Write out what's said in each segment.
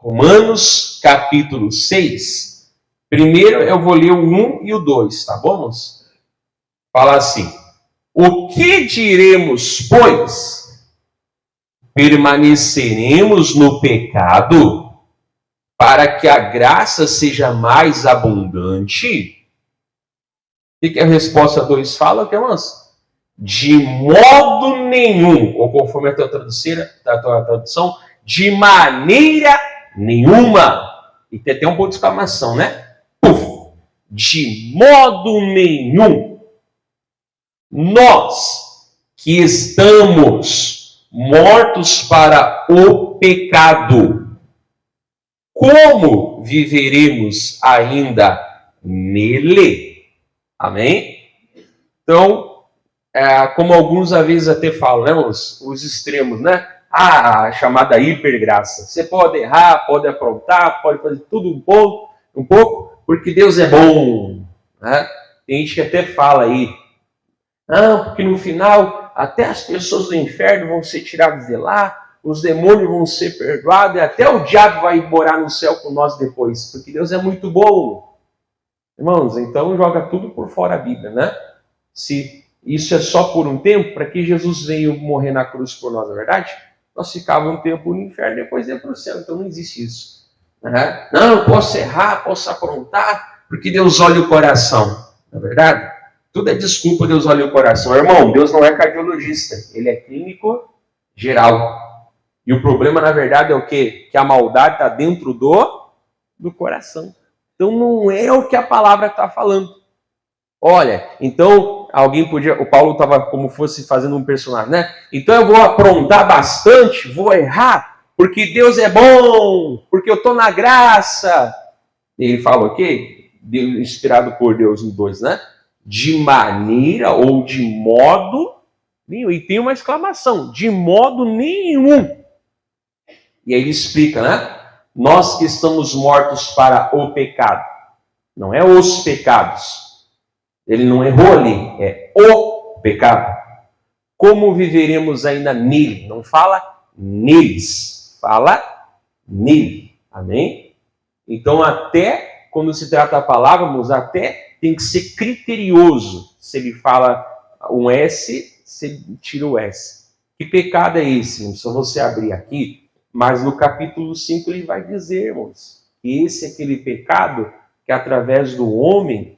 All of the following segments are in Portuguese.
Romanos capítulo 6. Primeiro eu vou ler o 1 e o 2, tá bom, moço? Fala assim: o que diremos, pois? Permaneceremos no pecado para que a graça seja mais abundante? O que a resposta 2 fala, que é, moço? De modo nenhum, ou conforme a tua tradução, de maneira nenhuma. E tem até um ponto de exclamação, né? Puf! De modo nenhum. Nós que estamos mortos para o pecado, como viveremos ainda nele? Amém? Então, como alguns às vezes até falam, né, os extremos, né? A chamada hipergraça. Você pode errar, pode aprontar, pode fazer tudo um pouco, porque Deus é bom. Né? Tem gente que até fala aí, não, porque no final até as pessoas do inferno vão ser tiradas de lá, os demônios vão ser perdoados, e até o diabo vai morar no céu com nós depois, porque Deus é muito bom. Irmãos, então joga tudo por fora a Bíblia, né? Se isso é só por um tempo, para que Jesus veio morrer na cruz por nós, na verdade? Nós ficávamos um tempo no inferno, depois ia para o céu, então não existe isso. Não, eu posso errar, posso aprontar, porque Deus olha o coração, não é verdade? Tudo é desculpa, Deus olha o coração. Irmão, Deus não é cardiologista, Ele é clínico geral. E o problema, na verdade, é o quê? Que a maldade está dentro do coração. Então não é o que a palavra está falando. Olha, então alguém podia... O Paulo estava como fosse fazendo um personagem, né? Então eu vou aprontar bastante, vou errar, porque Deus é bom, porque eu estou na graça. Ele fala o quê? Deus, inspirado por Deus no 2, né? De maneira ou de modo nenhum. E tem uma exclamação, de modo nenhum. E aí ele explica, né? Nós que estamos mortos para o pecado. Não é os pecados. Ele não errou ali, é o pecado. Como viveremos ainda nele? Não fala neles, fala nele. Amém? Então até quando se trata a palavra, até tem que ser criterioso. Se ele fala um S, você tira o S. Que pecado é esse? Só você abrir aqui. Mas no capítulo 5 ele vai dizer, irmãos, que esse é aquele pecado que através do homem,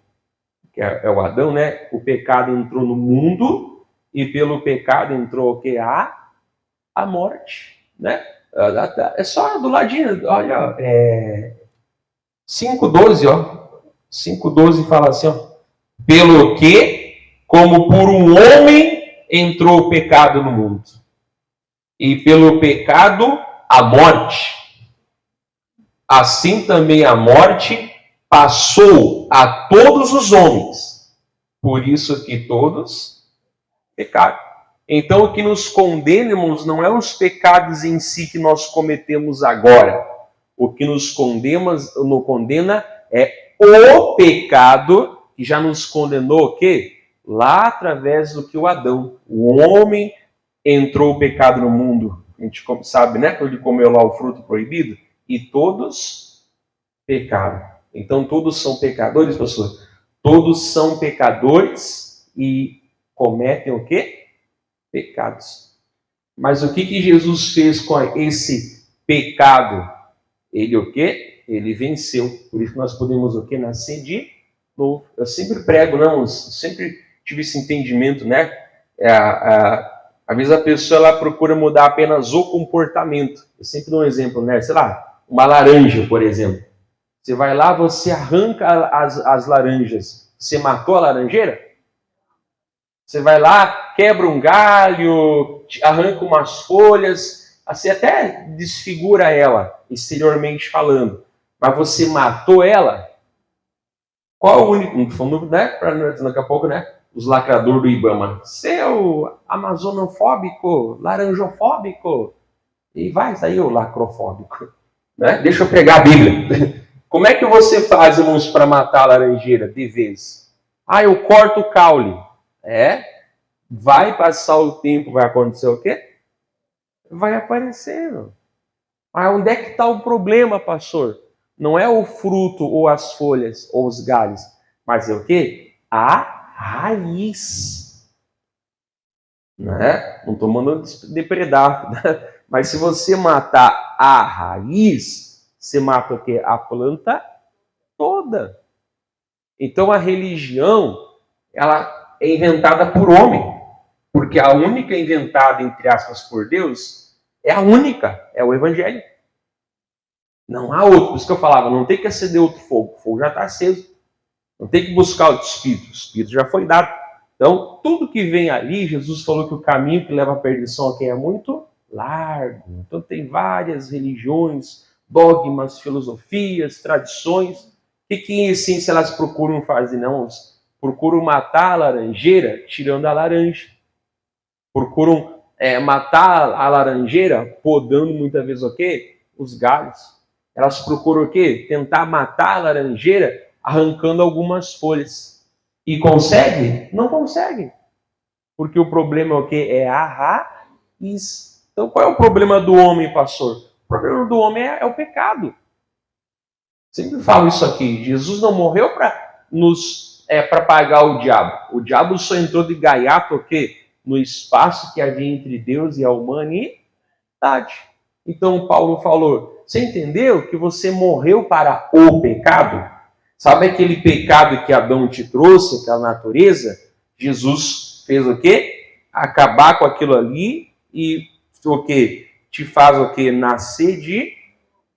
que é o Adão, né? O pecado entrou no mundo e pelo pecado entrou o que? A morte, né? É só do ladinho, olha, 5:12, ó. 5:12 fala assim, ó. Pelo que, como por um homem entrou o pecado no mundo, e pelo pecado a morte, assim também a morte passou a todos os homens, por isso que todos pecaram. Então o que nos condena, irmãos, não é os pecados em si que nós cometemos agora. O que nos condena é o pecado que já nos condenou o quê? Lá através do que o Adão. O homem entrou o pecado no mundo. A gente sabe, né? Quando ele comeu lá o fruto proibido. E todos pecaram. Então todos são pecadores, pastor? Todos são pecadores e cometem o quê? Pecados. Mas o que Jesus fez com esse pecado? Ele o quê? Ele venceu. Por isso que nós podemos o quê? Nascer de novo. Eu sempre prego, não, eu sempre tive esse entendimento, né? Às vezes a pessoa ela procura mudar apenas o comportamento. Eu sempre dou um exemplo, né? Sei lá, uma laranja, por exemplo. Você vai lá, você arranca as laranjas. Você matou a laranjeira? Você vai lá, quebra um galho, arranca umas folhas, você até desfigura ela, exteriormente falando. Mas você matou ela? Qual é o único, né? Daqui a pouco, né? Os lacradores do Ibama. Seu amazonofóbico, laranjofóbico. E vai sair o lacrofóbico. Né? Deixa eu pegar a Bíblia. Como é que você faz, irmãos, para matar a laranjeira de vez? Eu corto o caule. Vai passar o tempo, vai acontecer o quê? Vai aparecer. Mas onde é que está o problema, pastor? Não é o fruto ou as folhas ou os galhos, mas é o quê? A raiz. Né? Não estou mandando depredar, né? Mas se você matar a raiz, você mata o quê? A planta toda. Então a religião, ela é inventada por homem, porque a única inventada, entre aspas, por Deus, é a única, é o evangelho. Não há outro. Por isso que eu falava, não tem que acender outro fogo. O fogo já está aceso. Não tem que buscar outro espírito. O espírito já foi dado. Então, tudo que vem ali, Jesus falou que o caminho que leva à perdição a quem é muito largo. Então, tem várias religiões, dogmas, filosofias, tradições. O que em essência elas procuram fazer? Não, elas procuram matar a laranjeira tirando a laranja. Procuram matar a laranjeira podando muitas vezes o quê? Os galhos. Elas procuram o quê? Tentar matar a laranjeira arrancando algumas folhas. E consegue? Não consegue. Porque o problema é o quê? É a raiz. Então qual é o problema do homem, pastor? O problema do homem é o pecado. Sempre falo isso aqui. Jesus não morreu para pagar o diabo. O diabo só entrou de gaiato o quê? No espaço que havia entre Deus e a humanidade. Então Paulo falou, você entendeu que você morreu para o pecado? Sabe aquele pecado que Adão te trouxe, aquela natureza? Jesus fez o quê? Acabar com aquilo ali e o quê? Te faz o quê? Nascer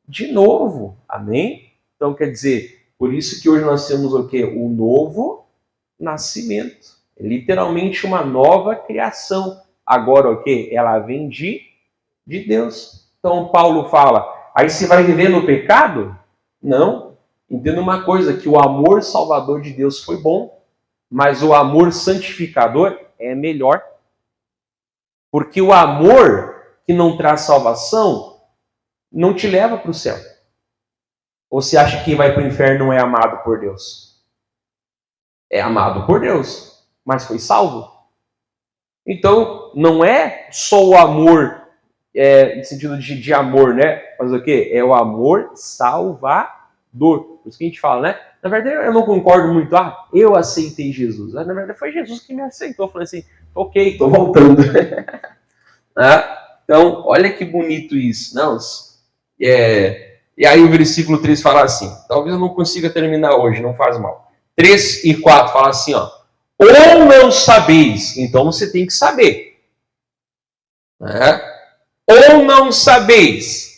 de novo. Amém? Então quer dizer, por isso que hoje nós temos o quê? O novo nascimento. É literalmente uma nova criação. Agora o quê? Ela vem de Deus. Então Paulo fala, aí você vai viver no pecado? Não. Entenda uma coisa, que o amor salvador de Deus foi bom, mas o amor santificador é melhor. Porque o amor que não traz salvação não te leva para o céu. Ou você acha que quem vai para o inferno não é amado por Deus? É amado por Deus, mas foi salvo. Então, não é só o amor no sentido de amor, né? Mas o quê? É o amor salvador. Por isso que a gente fala, né? Na verdade, eu não concordo muito. Eu aceitei Jesus. Na verdade, foi Jesus que me aceitou. Eu falei assim, ok, estou voltando. Então, olha que bonito isso. Não, e aí o versículo 3 fala assim, talvez eu não consiga terminar hoje, não faz mal. 3 e 4 fala assim, ó. Ou não sabeis, então você tem que saber. Ou não sabeis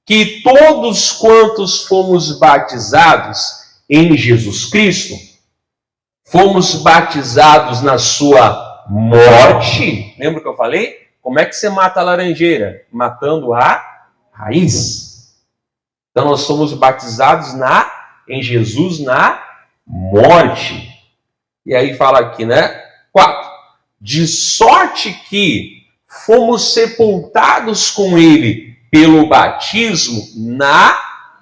que todos quantos fomos batizados em Jesus Cristo, fomos batizados na sua morte. Lembra que eu falei? Como é que você mata a laranjeira? Matando a raiz. Então nós somos batizados em Jesus na morte. E aí fala aqui, né? 4. De sorte que fomos sepultados com ele pelo batismo na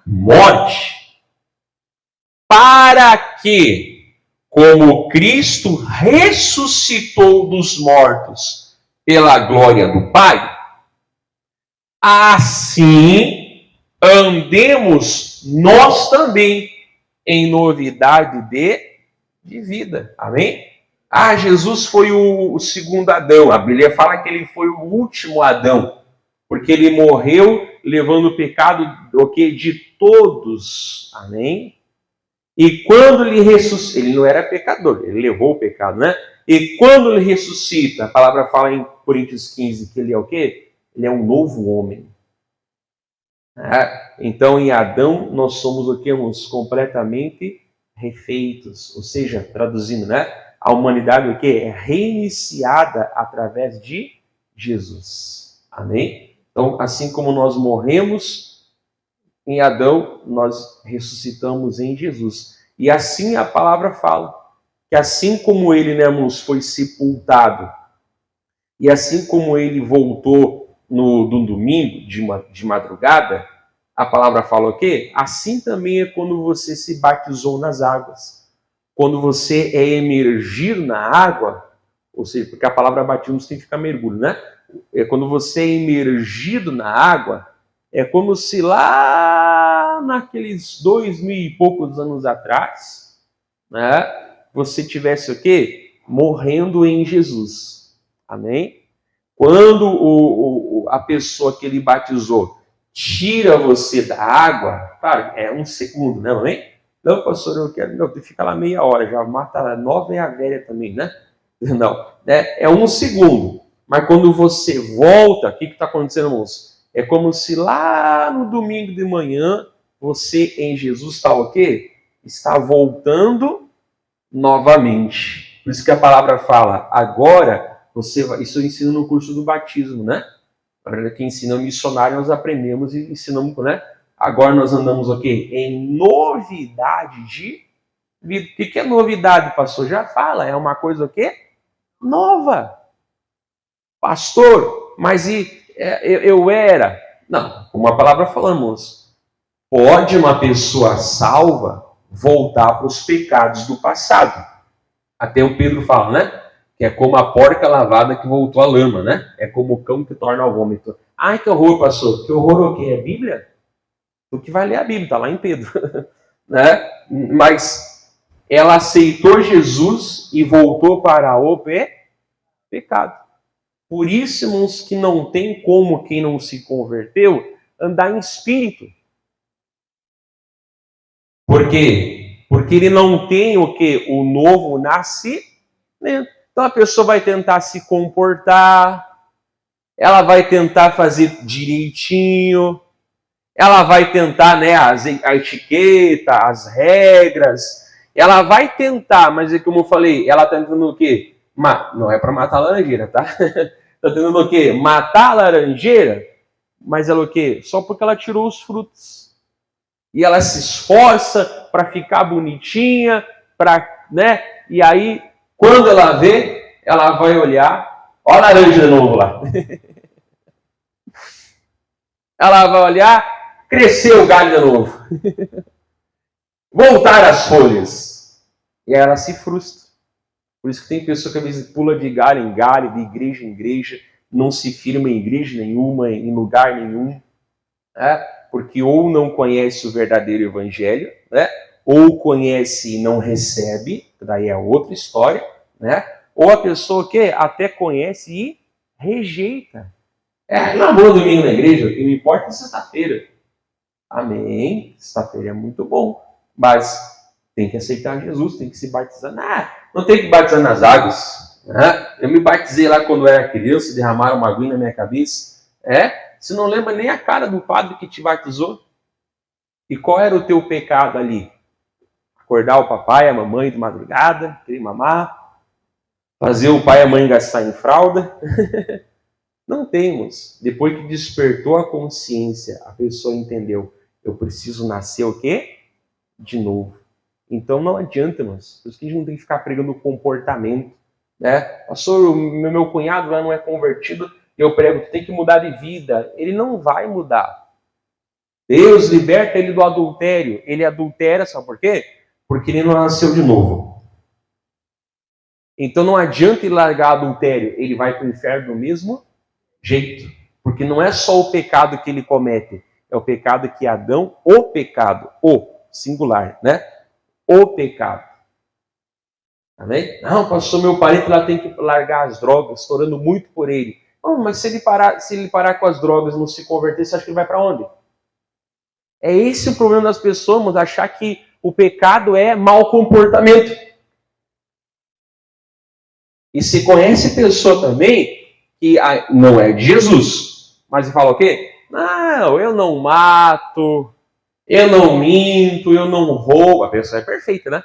morte, para que, como Cristo ressuscitou dos mortos pela glória do Pai, assim andemos nós também em novidade de vida. Amém? Jesus foi o segundo Adão. A Bíblia fala que ele foi o último Adão, porque ele morreu levando o pecado de todos. Amém? E quando ele ressuscita, ele não era pecador, ele levou o pecado, né? E quando ele ressuscita, a palavra fala em Coríntios 15 que ele é o quê? Ele é um novo homem. Então, em Adão, nós somos o quê? Uns completamente refeitos. Ou seja, traduzindo, né? A humanidade o quê? É reiniciada através de Jesus. Amém? Então, assim como nós morremos em Adão, nós ressuscitamos em Jesus. E assim a palavra fala, que assim como ele, né, irmãos, foi sepultado, e assim como ele voltou no domingo, de madrugada, a palavra fala o quê? Assim também é quando você se batizou nas águas. Quando você é emergido na água, ou seja, porque a palavra batismo significa mergulho, né? É quando você é emergido na água, É como se lá naqueles 2000 e poucos anos atrás, né, você tivesse o quê? Morrendo em Jesus. Amém? Quando a pessoa que ele batizou tira você da água, claro, é um segundo, né, amém? Não, pastor, eu quero. Não, fica lá meia hora, já mata 9 e a velha também, né? Não, é um segundo. Mas quando você volta, o que está acontecendo, moço? É como se lá no domingo de manhã, você em Jesus está o quê? Está voltando novamente. Por isso que a palavra fala, agora você vai. Isso eu ensino no curso do batismo, né? Para quem ensina missionário, nós aprendemos e ensinamos, né? Agora nós andamos o quê? Em novidade de vida. O que é novidade, pastor? Já fala, é uma coisa o quê? Nova. Pastor, mas eu era. Não, como a palavra falamos, pode uma pessoa salva voltar para os pecados do passado. Até o Pedro fala, né? Que é como a porca lavada que voltou à lama, né? É como o cão que torna ao vômito. Ai, que horror, pastor. Que horror o quê? É Bíblia? O que vai ler a Bíblia, tá lá em Pedro. Né? Mas ela aceitou Jesus e voltou para o pecado. Por isso, irmãos, que não tem como quem não se converteu andar em espírito. Por quê? Porque ele não tem o que? O novo nascimento. Então a pessoa vai tentar se comportar, ela vai tentar fazer direitinho, ela vai tentar, né, a etiqueta, as regras, ela vai tentar, mas é como eu falei, ela está tentando o quê? Não é para matar a laranjeira, tá? Está tentando o quê? Matar a laranjeira, mas ela o quê? Só porque ela tirou os frutos. E ela se esforça para ficar bonitinha, para, né? E aí, quando ela vê, ela vai olhar, olha a laranja de novo lá. Ela vai olhar, cresceu o galho de novo. Voltar as folhas. E aí ela se frustra. Por isso que tem pessoa que às vezes pula de galho em galho, de igreja em igreja, não se firma em igreja nenhuma, em lugar nenhum, né? Porque ou não conhece o verdadeiro evangelho, né? Ou conhece e não recebe, daí é outra história, né? Ou a pessoa que até conhece e rejeita. Não vou domingo na igreja, o que me importa é sexta-feira. Amém, sexta-feira é muito bom, mas tem que aceitar Jesus, tem que se batizar. Não tem que batizar nas águas. Né? Eu me batizei lá quando eu era criança, derramaram uma aguinha na minha cabeça. Você não lembra nem a cara do padre que te batizou? E qual era o teu pecado ali? Acordar o papai, a mamãe de madrugada, querer mamar, fazer o pai e a mãe gastar em fralda? Não temos. Depois que despertou a consciência, a pessoa entendeu, eu preciso nascer o quê? De novo. Então não adianta, mas por isso que a gente não tem que ficar pregando o comportamento. Né? Pastor, o meu cunhado lá não é convertido, eu prego, tem que mudar de vida. Ele não vai mudar. Deus liberta ele do adultério. Ele adultera, sabe por quê? Porque ele não nasceu de novo. Então não adianta ele largar adultério. Ele vai para o inferno do mesmo jeito. Porque não é só o pecado que ele comete. É o pecado que Adão, o pecado, o singular, né? O pecado. Amém? Não, pastor, meu parente lá tem que largar as drogas, estou orando muito por ele. Não, mas se ele parar com as drogas e não se converter, você acha que ele vai para onde? É esse o problema das pessoas, achar que o pecado é mau comportamento. E se conhece pessoa também que não é de Jesus, mas fala o quê? Não, eu não mato, eu não minto, eu não roubo. A pessoa é perfeita, né?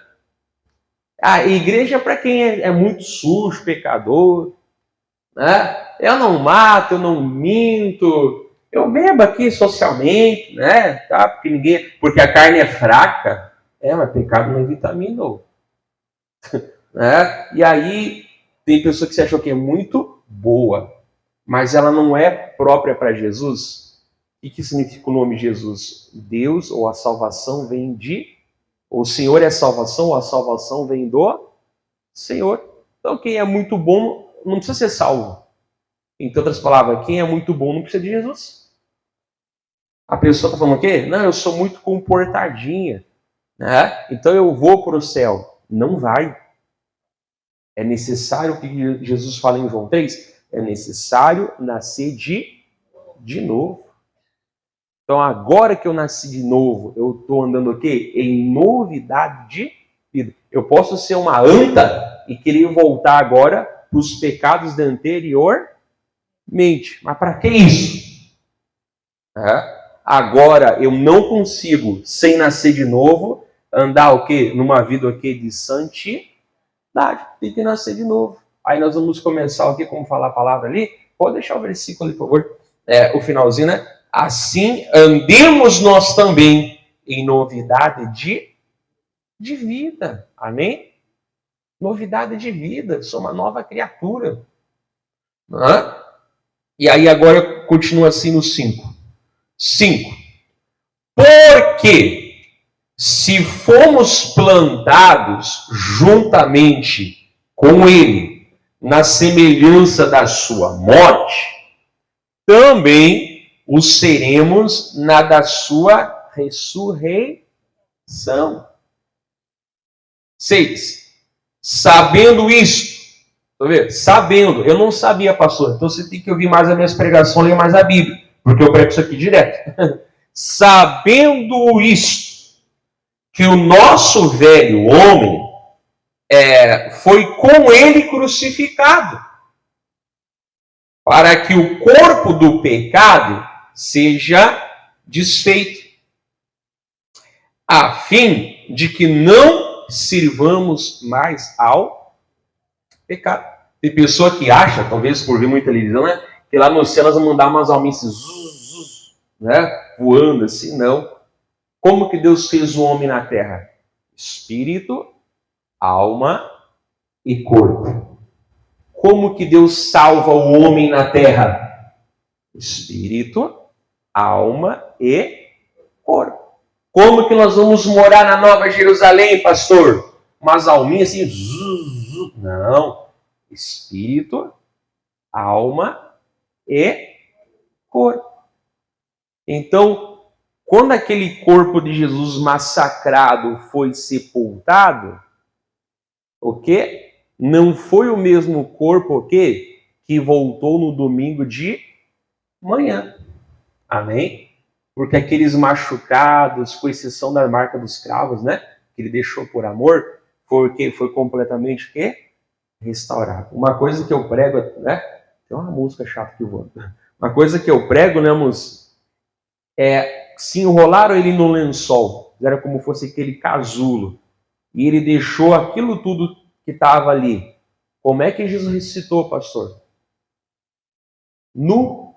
A igreja é para quem é muito sujo, pecador, né? Eu não mato, eu não minto, eu bebo aqui socialmente, né? Tá? Porque a carne é fraca, mas pecado não é vitamina, né? E aí tem pessoa que se achou que é muito boa, mas ela não é própria para Jesus. O que significa o nome Jesus? Deus ou a salvação vem de... O Senhor é salvação, ou a salvação vem do Senhor. Então quem é muito bom não precisa ser salvo. Em outras palavras, quem é muito bom não precisa de Jesus. A pessoa está falando o quê? Não, eu sou muito comportadinha, né? Então eu vou para o céu. Não vai. É necessário o que Jesus fala em João 3, é necessário nascer de novo. Então agora que eu nasci de novo, eu estou andando o quê? Em novidade de vida. Eu posso ser uma anta e querer voltar agora para os pecados da anteriormente. Mas para que isso? Agora eu não consigo, sem nascer de novo, andar o quê? Numa vida o quê? De santidade. Tem que nascer de novo. Aí nós vamos começar aqui, como falar a palavra ali. Pode deixar o versículo ali, por favor. O finalzinho, né? Assim andemos nós também em novidade de vida. Amém? Novidade de vida. Sou uma nova criatura. E aí agora continua assim no 5. 5. Porque se fomos plantados juntamente com ele na semelhança da sua morte, também o seremos na da sua ressurreição. 6. Sabendo isto, sabendo, eu não sabia, pastor, então você tem que ouvir mais as minhas pregações, ler mais a Bíblia, porque eu prego isso aqui direto. Sabendo isto, que o nosso velho homem foi com ele crucificado, para que o corpo do pecado seja desfeito, a fim de que não sirvamos mais ao pecado. Tem pessoa que acha, talvez por ver muita televisão, né, que lá no céu nós vamos mandar umas alminhas né, voando assim, não. Como que Deus fez o homem na terra? Espírito, alma e corpo. Como que Deus salva o homem na terra? Espírito, alma e corpo. Como que nós vamos morar na Nova Jerusalém, pastor? Umas alminhas assim, não. Espírito, alma e corpo. Então, quando aquele corpo de Jesus massacrado foi sepultado, o quê? Não foi o mesmo corpo, o quê? Que voltou no domingo de manhã. Amém? Porque aqueles machucados, com exceção da marca dos cravos, né? Que ele deixou por amor, foi o quê? Foi completamente o quê? Restaurado. Uma coisa que eu prego, né? Tem uma música chata que eu vou. Uma coisa que eu prego, né, moço? Se enrolaram ele no lençol, era como fosse aquele casulo, e ele deixou aquilo tudo que estava ali. Como é que Jesus ressuscitou, pastor? Nu.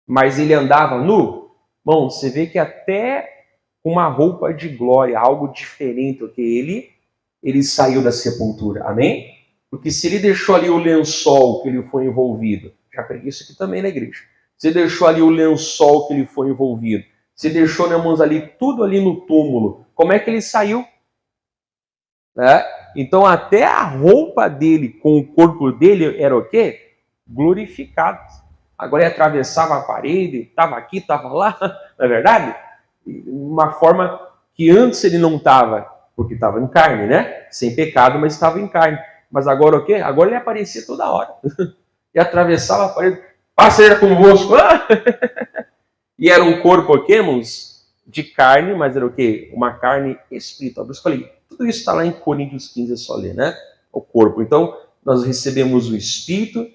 Mas ele andava nu? Bom, você vê que até uma roupa de glória, algo diferente do que ele saiu da sepultura. Amém? Porque se ele deixou ali o lençol que ele foi envolvido, já preguei isso aqui também na igreja. Você deixou ali o lençol que ele foi envolvido. Você deixou, né, irmãos, ali tudo ali no túmulo. Como é que ele saiu? Então até a roupa dele com o corpo dele era o quê? Glorificado. Agora ele atravessava a parede, estava aqui, estava lá, não é verdade? Uma forma que antes ele não estava, porque estava em carne, né? Sem pecado, mas estava em carne. Mas agora o quê? Agora ele aparecia toda hora. E atravessava a parede. Passa ele convosco. E era um corpo, o quê, irmãos? De carne, mas era o quê? Uma carne espiritual. Por isso eu falei, tudo isso está lá em Coríntios 15, é só ler, né? O corpo. Então, nós recebemos o Espírito,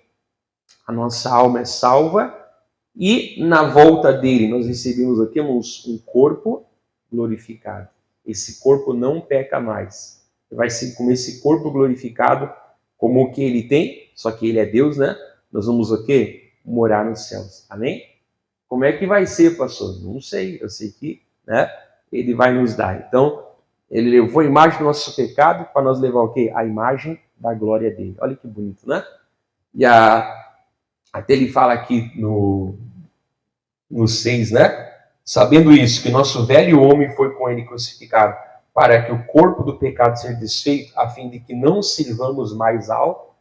a nossa alma é salva, e na volta dele nós recebemos aqui, irmãos, um corpo glorificado. Esse corpo não peca mais. Vai ser com esse corpo glorificado, como o que ele tem, só que ele é Deus, né? Nós vamos o quê? Morar nos céus. Amém? Como é que vai ser, pastor? Não sei. Eu sei que, né, ele vai nos dar. Então, ele levou a imagem do nosso pecado para nós levar o quê? A imagem da glória dele. Olha que bonito, né? E até ele fala aqui no 6, né? Sabendo isso, que nosso velho homem foi com ele crucificado, para que o corpo do pecado seja desfeito, a fim de que não sirvamos mais ao,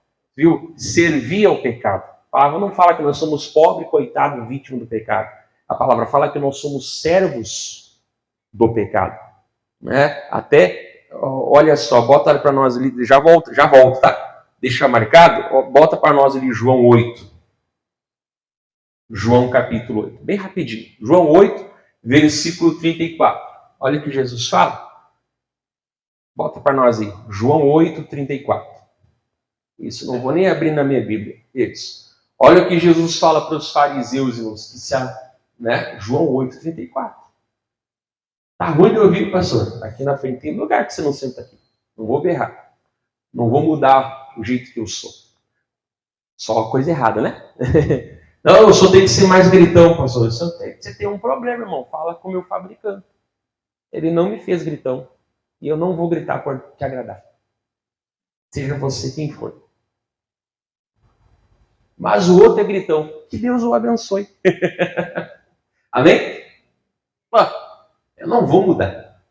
servir ao pecado. A palavra não fala que nós somos pobres, coitados, vítimas do pecado. A palavra fala que nós somos servos do pecado. Né? Até, olha só, bota para nós ali, já volta, tá? Deixa marcado, bota para nós ali João 8. João capítulo 8, bem rapidinho. João 8, versículo 34. Olha o que Jesus fala. Bota para nós aí, João 8, 34. Isso, não vou nem abrir na minha Bíblia. Isso. Olha o que Jesus fala para os fariseus, irmãos, né? João 8, 34. Tá ruim de ouvir, pastor? Aqui na frente tem lugar que você não senta aqui. Não vou berrar. Não vou mudar o jeito que eu sou. Só a coisa errada, né? Não, eu só tenho que ser mais gritão, pastor. Você tem um problema, irmão. Fala com o meu fabricante. Ele não me fez gritão. E eu não vou gritar por te agradar. Seja você quem for. Mas o outro é gritão. Que Deus o abençoe. Amém? Eu não vou mudar.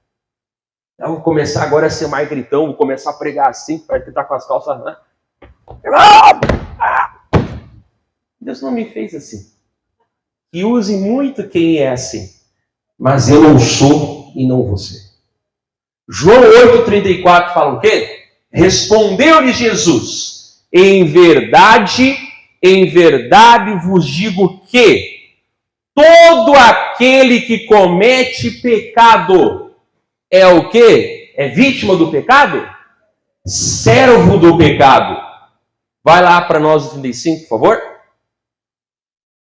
Eu vou começar agora a ser mais gritão. Vou começar a pregar assim. Para tentar com as calças, né? Deus não me fez assim. E use muito quem é assim. Mas eu não sou e não vou ser. João 8,34 fala o quê? Respondeu-lhe Jesus: em verdade vos digo que todo aquele que comete pecado é o quê? É vítima do pecado? Servo do pecado. Vai lá para nós o 35, por favor.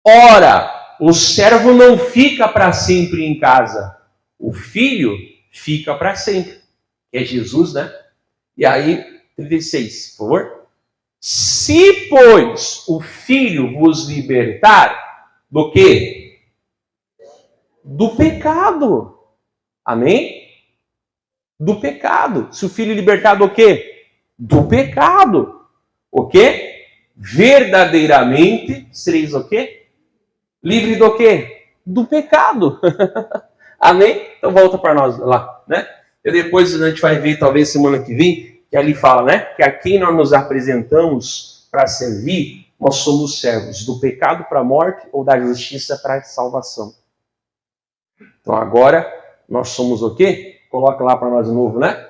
Ora, o servo não fica para sempre em casa. O filho fica para sempre. É Jesus, né? E aí, 36, por favor. Se, pois, o filho vos libertar, do quê? Do pecado. Amém? Do pecado. Se o filho libertar do quê? Do pecado. O quê? Verdadeiramente sereis o quê? Livre do quê? Do pecado. Amém? Então volta para nós lá, né? E depois a gente vai ver, talvez semana que vem, que ali fala, né? Que a quem nós nos apresentamos para servir, nós somos servos do pecado para a morte ou da justiça para a salvação. Então agora nós somos o quê? Coloca lá para nós de novo, né?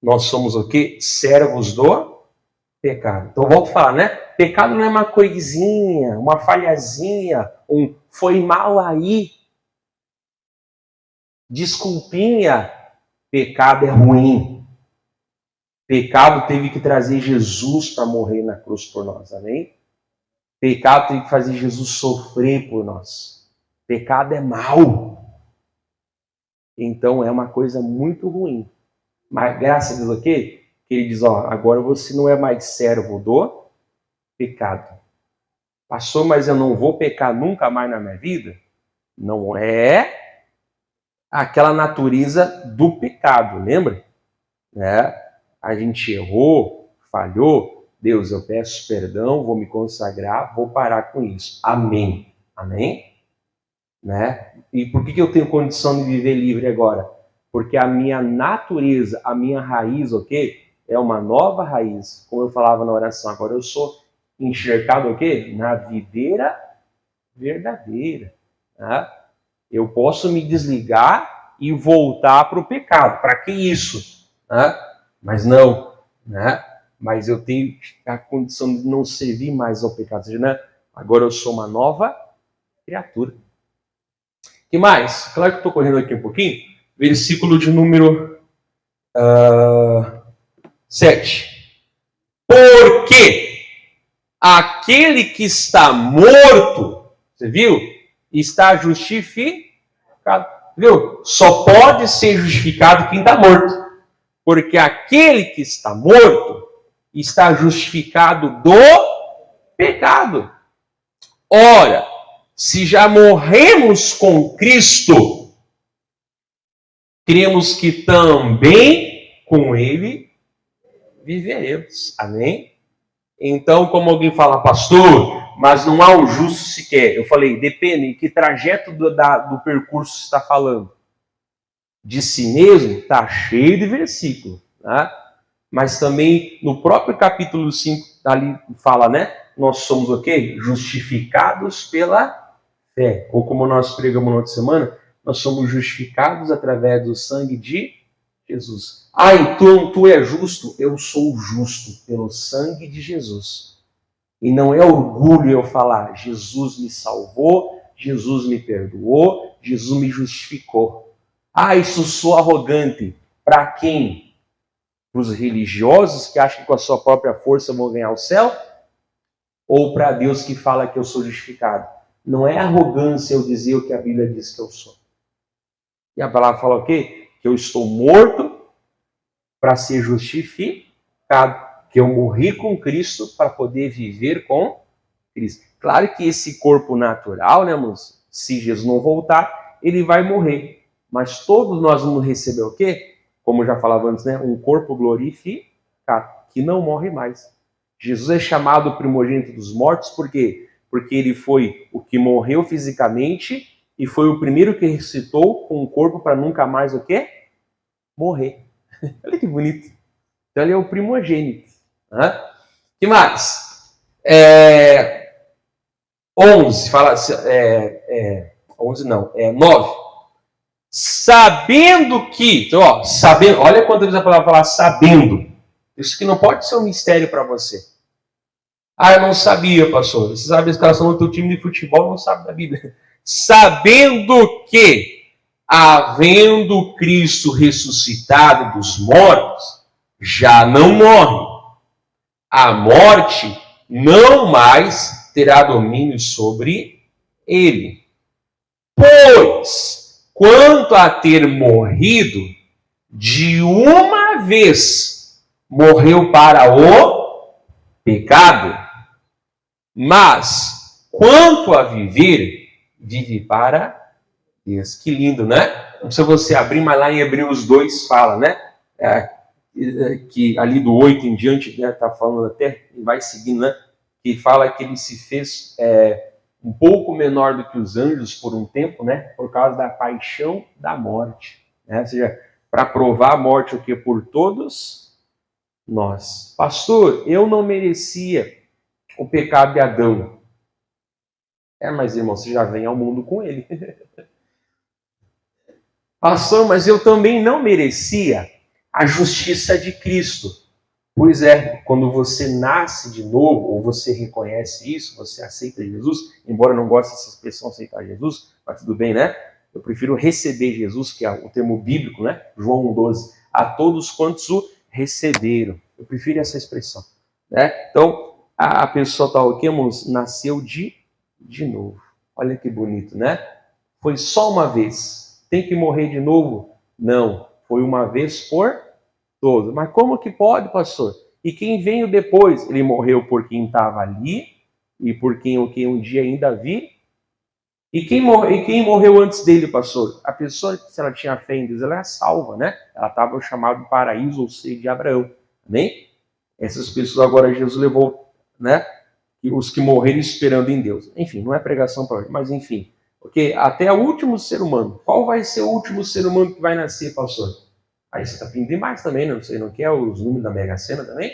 Nós somos o quê? Servos do pecado. Então volto a falar, né? Pecado não é uma coisinha, uma falhazinha, um foi mal aí. Desculpinha. Pecado é ruim. Pecado teve que trazer Jesus para morrer na cruz por nós, amém? Pecado teve que fazer Jesus sofrer por nós. Pecado é mal. Então é uma coisa muito ruim. Mas graças a Deus o quê? Que ele diz, ó, agora você não é mais servo do pecado. Pastor, mas eu não vou pecar nunca mais na minha vida? Não é aquela natureza do pecado, lembra? A gente errou, falhou. Deus, eu peço perdão, vou me consagrar, vou parar com isso. Amém. Amém? Né? E por que eu tenho condição de viver livre agora? Porque a minha natureza, a minha raiz, o quê? É uma nova raiz. Como eu falava na oração, agora eu sou enxergado o quê? Na videira verdadeira. Né? Eu posso me desligar e voltar para o pecado. Para que isso? Né? Mas não. Né? Mas eu tenho a condição de não servir mais ao pecado. Ou seja, né? Agora eu sou uma nova criatura. O que mais? Claro que eu estou correndo aqui um pouquinho. Versículo de número 7. Porque aquele que está morto, você viu? Está justificado. Viu? Só pode ser justificado quem está morto. Porque aquele que está morto está justificado do pecado. Ora, se já morremos com Cristo, cremos que também com Ele viveremos. Amém? Então, como alguém fala, pastor, mas não há um justo sequer. Eu falei, depende em que trajeto do percurso está falando. De si mesmo, está cheio de versículo. Né? Mas também no próprio capítulo 5, ali fala, né? Nós somos o quê? Justificados pela fé. Ou como nós pregamos na outra semana, nós somos justificados através do sangue de Jesus. Ah, então tu é justo? Eu sou justo pelo sangue de Jesus. E não é orgulho eu falar, Jesus me salvou, Jesus me perdoou, Jesus me justificou. Ah, isso sou arrogante. Para quem? Para os religiosos que acham que com a sua própria força vão ganhar o céu? Ou para Deus que fala que eu sou justificado? Não é arrogância eu dizer o que a Bíblia diz que eu sou. E a palavra fala o quê? Que eu estou morto para ser justificado. Que eu morri com Cristo para poder viver com Cristo. Claro que esse corpo natural, né, irmãos? Se Jesus não voltar, ele vai morrer. Mas todos nós vamos receber o quê? Como eu já falava antes, né? Um corpo glorificado, que não morre mais. Jesus é chamado o primogênito dos mortos, por quê? Porque ele foi o que morreu fisicamente e foi o primeiro que ressuscitou com o corpo para nunca mais o quê? Morrer. Olha que bonito. Então ele é o primogênito. Que mais? 11, fala, 11 não, 9. Sabendo que, então, sabendo, olha quantas vezes a palavra fala sabendo. Isso que não pode ser um mistério para você. Ah, eu não sabia, pastor. Você sabe a escalação do teu time de futebol, não sabe da Bíblia. Sabendo que, havendo Cristo ressuscitado dos mortos, já não morre. A morte não mais terá domínio sobre ele. Pois, quanto a ter morrido, de uma vez morreu para o pecado, mas quanto a viver, vive para Deus. Que lindo, né? Não precisa você abrir, mas lá em Hebreus 2 fala, né? Que ali do 8 em diante, né, tá falando até, vai seguindo, né, que fala que ele se fez um pouco menor do que os anjos por um tempo, né, por causa da paixão da morte, né, ou seja, para provar a morte o que por todos nós. Pastor, eu não merecia o pecado de Adão. Mas irmão, você já vem ao mundo com ele. Pastor, mas eu também não merecia a justiça de Cristo. Pois é, quando você nasce de novo, ou você reconhece isso, você aceita Jesus, embora eu não goste dessa expressão aceitar Jesus, mas tudo bem, né? Eu prefiro receber Jesus, que é o termo bíblico, né? João 1,12. A todos quantos o receberam. Eu prefiro essa expressão, né? Então, a pessoa tal que nasceu de novo. Olha que bonito, né? Foi só uma vez. Tem que morrer de novo? Não. Foi uma vez por todas. Mas como que pode, pastor? E quem veio depois? Ele morreu por quem estava ali e por quem um dia ainda vi. E quem morreu antes dele, pastor? A pessoa, se ela tinha fé em Deus, ela é salva, né? Ela estava no chamado paraíso, ou seja, de Abraão. Amém? Essas pessoas agora Jesus levou, né? Os que morreram esperando em Deus. Enfim, não é pregação para hoje, mas enfim. Porque até o último ser humano. Qual vai ser o último ser humano que vai nascer, pastor? Aí você está pedindo demais também, não sei, não quer os números da Mega Sena também?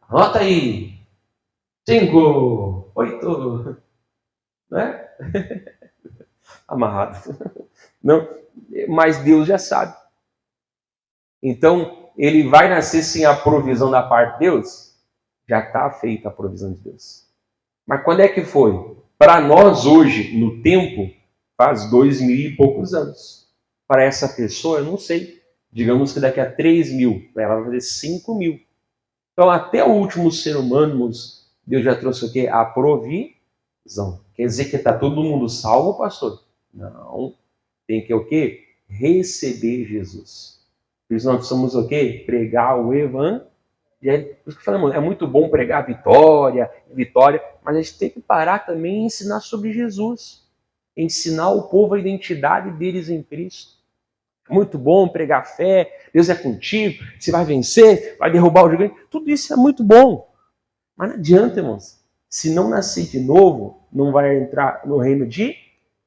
Anota aí. 5, 8, né? Amarrado. Não, mas Deus já sabe. Então, ele vai nascer sem a provisão da parte de Deus? Já está feita a provisão de Deus. Mas quando é que foi? Para nós hoje, no tempo, faz 2000 e poucos anos. Para essa pessoa, eu não sei. Digamos que daqui a 3.000, para ela vai fazer 5.000. Então, até o último ser humano, Deus já trouxe o quê? A provisão. Quer dizer que está todo mundo salvo, pastor? Não. Tem que o quê? Receber Jesus. Por isso nós precisamos o quê? Pregar o evangelho. Por isso que eu falei, é muito bom pregar vitória, mas a gente tem que parar também e ensinar sobre Jesus. Ensinar o povo a identidade deles em Cristo. É muito bom pregar fé, Deus é contigo, você vai vencer, vai derrubar o gigante. Tudo isso é muito bom. Mas não adianta, irmãos. Se não nascer de novo, não vai entrar no reino de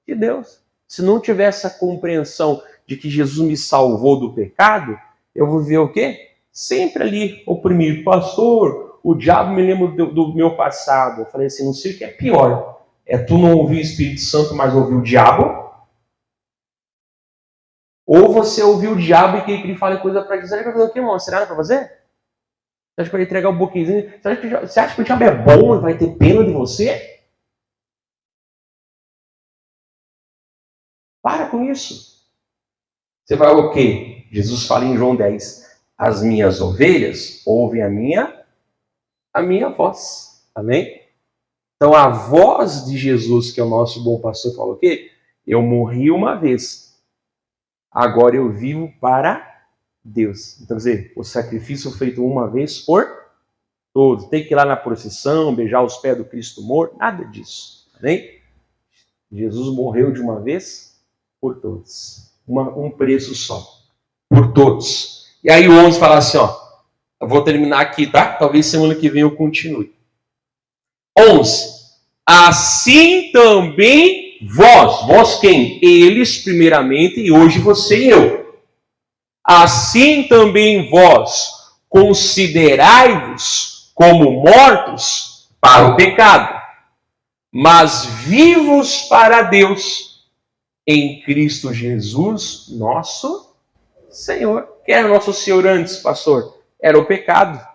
Deus. Se não tiver essa compreensão de que Jesus me salvou do pecado, eu vou ver o quê? Sempre ali, oprimido. Pastor, o diabo me lembra do meu passado. Eu falei assim, não sei o que é pior. É tu não ouvir o Espírito Santo, mas ouvir o diabo? Ou você ouvir o diabo e que ele fale coisa para ti? Você acha que vai fazer o quê, irmão? Será nada para fazer? Você acha que vai entregar um buquezinho? Você acha que o diabo é bom e vai ter pena de você? Para com isso. Você vai o quê? Jesus fala em João 10. As minhas ovelhas ouvem a minha voz. Amém? Então a voz de Jesus, que é o nosso bom pastor, fala o quê? Eu morri uma vez. Agora eu vivo para Deus. Então, quer dizer, o sacrifício feito uma vez por todos. Tem que ir lá na procissão, beijar os pés do Cristo morto. Nada disso. Amém? Jesus morreu de uma vez por todos. Um preço só. Por todos. E aí o 11 fala assim, ó. Eu vou terminar aqui, tá? Talvez semana que vem eu continue. 11. Assim também vós quem? Eles primeiramente e hoje você e eu. Assim também vós considerai-vos como mortos para o pecado, mas vivos para Deus em Cristo Jesus, nosso Senhor. Quem era nosso Senhor antes, pastor? Era o pecado.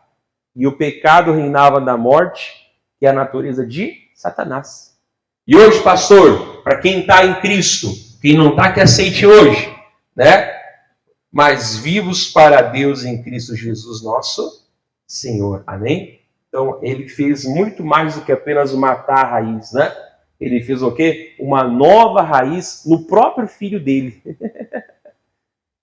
E o pecado reinava da morte, que é a natureza de Satanás. E hoje, pastor, para quem está em Cristo, quem não está, que aceite hoje, né? Mas vivos para Deus em Cristo Jesus, nosso Senhor. Amém? Então, ele fez muito mais do que apenas matar a raiz, né? Ele fez o quê? Uma nova raiz no próprio filho dele.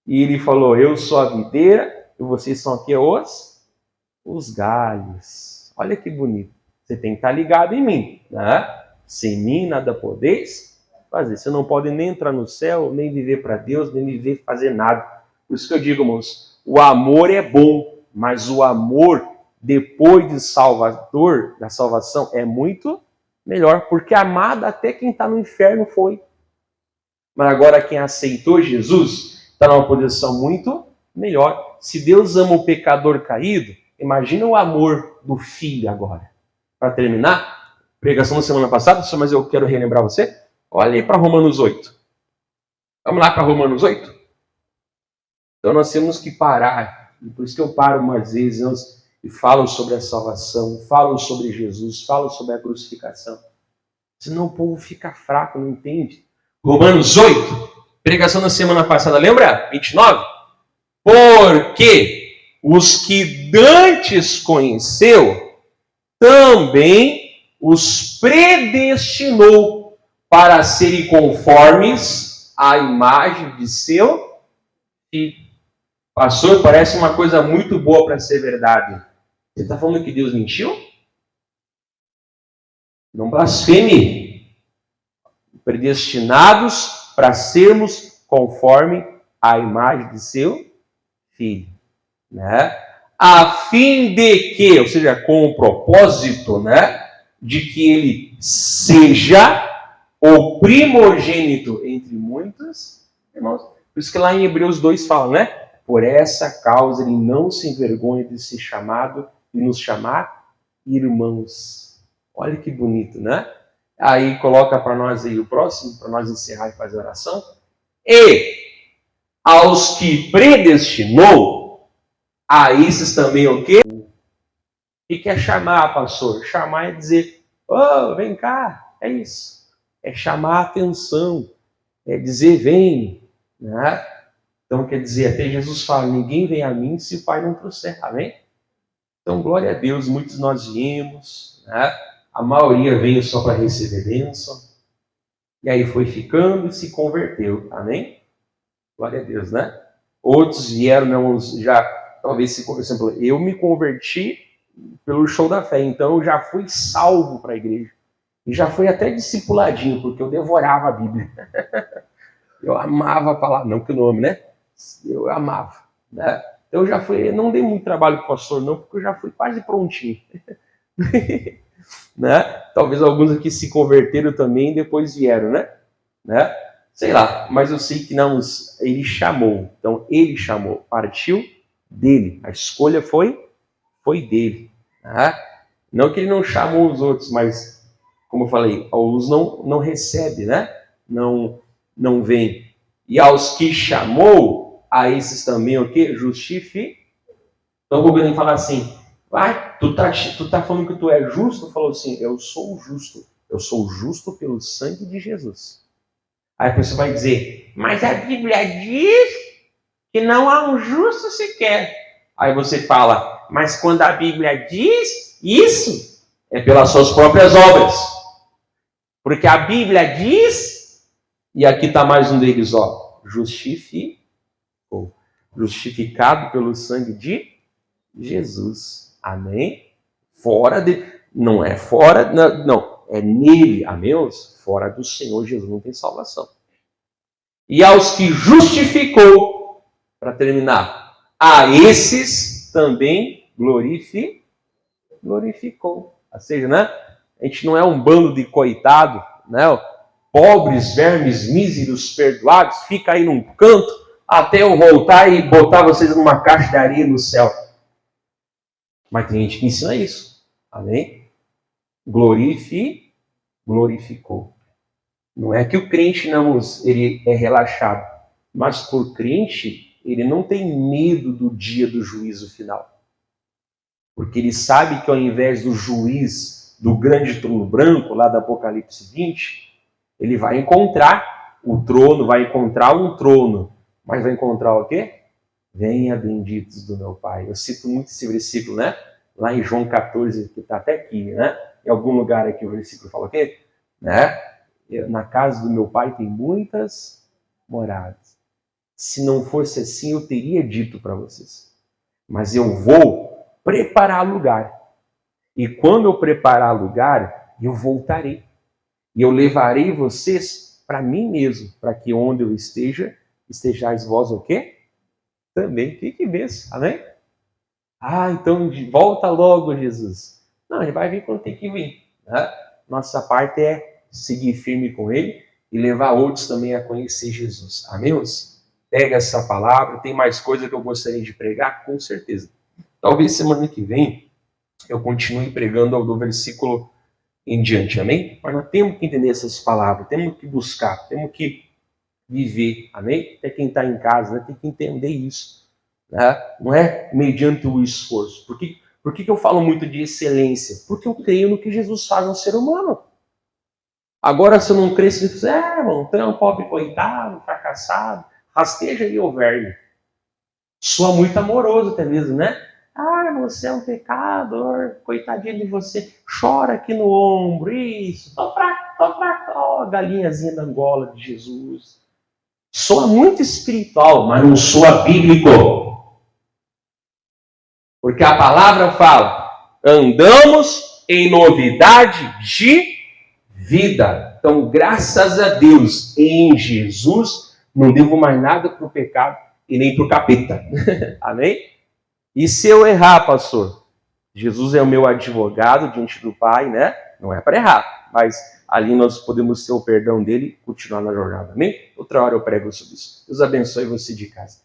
E ele falou, eu sou a videira e vocês são aqui os galhos. Olha que bonito. Você tem que estar ligado em mim, né? Sem mim nada podeis fazer. Você não pode nem entrar no céu, nem viver para Deus, nem viver fazer nada. Por isso que eu digo, irmãos, o amor é bom, mas o amor depois de Salvador, da salvação, é muito melhor, porque amado até quem está no inferno foi. Mas agora quem aceitou Jesus está numa posição muito melhor. Se Deus ama o pecador caído, imagina o amor do filho agora. Para terminar, pregação da semana passada, mas eu quero relembrar você. Olha aí para Romanos 8. Vamos lá para Romanos 8? Então nós temos que parar. E por isso que eu paro umas vezes e falo sobre a salvação, falo sobre Jesus, falo sobre a crucificação. Senão o povo fica fraco, não entende. Romanos 8, pregação da semana passada, lembra? 29? Porque os que dantes conheceu, também os predestinou para serem conformes à imagem de seu filho. Pastor, parece uma coisa muito boa para ser verdade. Você está falando que Deus mentiu? Não blasfeme. Predestinados para sermos conforme à imagem de seu filho, né? A fim de que, ou seja, com o propósito, né, de que ele seja o primogênito entre muitos irmãos. Por isso que lá em Hebreus 2 fala, né? Por essa causa ele não se envergonha de ser chamado e nos chamar irmãos. Olha que bonito, né? Aí coloca para nós aí o próximo, para nós encerrar e fazer a oração. E aos que predestinou, a esses também o quê? O que é chamar, pastor? Chamar é dizer, oh, vem cá, é isso. É chamar a atenção, é dizer, vem, né? Então, quer dizer, até Jesus fala, ninguém vem a mim se o Pai não trouxer, amém? Então, glória a Deus, muitos nós viemos, né? A maioria veio só para receber bênção, e aí foi ficando e se converteu, amém? Glória a Deus, né? Outros vieram, já, talvez, por exemplo, eu me converti pelo show da fé, então eu já fui salvo para a igreja, e já fui até discipuladinho, porque eu devorava a Bíblia. Eu amava a palavra, não que o nome, né? Eu amava, né? Então eu já fui, não dei muito trabalho para o pastor não, porque eu já fui quase prontinho. Né? Talvez alguns aqui se converteram também e depois vieram, né? Sei lá, mas eu sei que não, ele chamou. Então ele chamou, partiu dele. A escolha foi dele. Né? Não que ele não chamou os outros, mas como eu falei, alguns não recebe, né? Não vem. E aos que chamou, a esses também o quê? Justifica. Então o governo fala assim, vai, tu tá falando que tu é justo? Falou assim, eu sou justo. Eu sou justo pelo sangue de Jesus. Aí a pessoa vai dizer, mas a Bíblia diz que não há um justo sequer. Aí você fala, mas quando a Bíblia diz isso, é pelas suas próprias obras. Porque a Bíblia diz, e aqui está mais um deles, ó, justificado pelo sangue de Jesus. Amém? Fora de, não é fora, não, é nele, amém? Fora do Senhor Jesus não tem salvação. E aos que justificou, para terminar, a esses também glorificou. Ou seja, né? A gente não é um bando de coitado, né? Pobres, vermes, míseros, perdoados, fica aí num canto até eu voltar e botar vocês numa caixa de areia no céu. Mas tem gente que ensina isso. Amém? Glorificou. Não é que o crente ele é relaxado, mas por crente, ele não tem medo do dia do juízo final. Porque ele sabe que ao invés do juiz do grande trono branco, lá do Apocalipse 20, ele vai encontrar o trono, vai encontrar um trono, mas vai encontrar o quê? Venha benditos do meu Pai. Eu cito muito esse versículo, né? Lá em João 14, que está até aqui, né? Em algum lugar aqui o versículo fala o quê? Né? Na casa do meu Pai tem muitas moradas. Se não fosse assim, eu teria dito para vocês. Mas eu vou preparar lugar. E quando eu preparar lugar, eu voltarei. E eu levarei vocês para mim mesmo, para que onde eu esteja, estejais vós o quê? Também. Que benção, amém? Então volta logo, Jesus. Não, ele vai vir quando tem que vir. Né? Nossa parte é seguir firme com ele e levar outros também a conhecer Jesus. Amém? Pega essa palavra, tem mais coisa que eu gostaria de pregar? Com certeza. Talvez semana que vem eu continue pregando do versículo em diante, amém? Mas nós temos que entender essas palavras, temos que buscar, temos que viver, amém? Até quem está em casa, né, tem que entender isso. Né? Não é mediante o esforço. Por que eu falo muito de excelência? Porque eu creio no que Jesus faz no ser humano. Agora, se eu não crer, você diz, irmão, tu é um pobre coitado, fracassado, rasteja aí o verme. Soa muito amoroso até mesmo, né? Você é um pecador, coitadinho de você, chora aqui no ombro, isso, tô fraco, galinhazinha da Angola de Jesus. Soa muito espiritual, mas não soa bíblico. Porque a palavra fala, andamos em novidade de vida. Então, graças a Deus, em Jesus, não devo mais nada para o pecado e nem para o capeta. Amém? E se eu errar, pastor? Jesus é o meu advogado diante do Pai, né? Não é para errar, mas ali nós podemos ter o perdão dele e continuar na jornada, amém? Outra hora eu prego sobre isso. Deus abençoe você de casa.